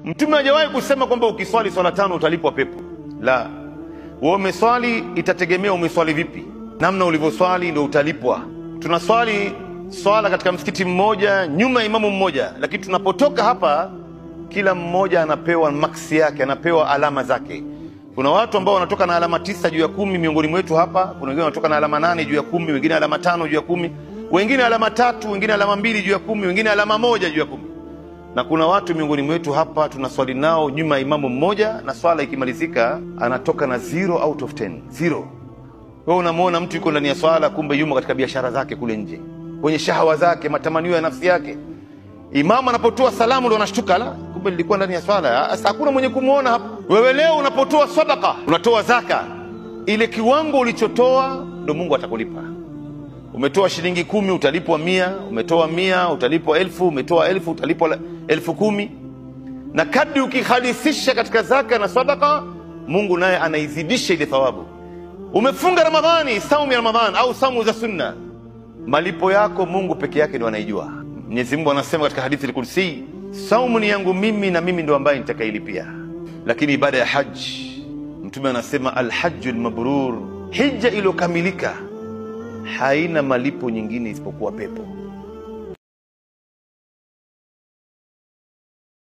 Mtume hajawahi kusema kwamba ukiswali swala 5 utalipwa pepo. La. Wewe umeswali, itategemea umeswali vipi. Namna ulivyoswali ndio utalipwa. Tunaswali swala katika msikiti mmoja, nyuma ya imamu mmoja, lakini tunapotoka hapa kila mmoja anapewa maksi yake, anapewa alama zake. Kuna watu ambao wanatoka na alama 9 juu ya 10 miongoni mwetu hapa, kuna wengine wanatoka na alama 8 juu ya 10, wengine alama 5 juu ya 10, wengine alama 3, wengine alama 2 juu ya 10, wengine alama 1 juu ya 10. Na kuna watu miongoni mwetu hapa tunaswali nao nyuma ya imamu mmoja, na swala ikimalizika anatoka na 0 out of 10. 0. Wewe unamuona mtu yuko ndani ya swala, kumbe yumo katika biashara zake kule nje, kwenye shahawa zake, matamanio ya nafsi yake. Imamu anapotoa salamu ndio anashtuka, la, kumbe nilikuwa ndani ya swala. Sasa hakuna mwenye kumuona hapa. Wewe leo unapotoa sadaka, unatoa zaka, ile kiwango ulichotoa ndio Mungu atakulipa. Umetoa shilingi 10 utalipwa 100, umetoa 100 utalipwa 1000, umetoa 1000 utalipwa 10,010. Na kadri ukihalisisha katika zaka na sadaka, Mungu naye anaizidisha ile thawabu. Umefunga Ramadhani, saumu ya Ramadhani au saumu za sunna, malipo yako Mungu peke yake ndio anaijua. Mwenyezi Mungu anasema katika hadithi al-Qudsi, saumu ni yangu mimi na mimi ndio ambaye nitakailipia. Lakini ibada ya haji, Mtume anasema al-hajjul mabrur, hija iliyokamilika haina malipo nyingine isipokuwa pepo.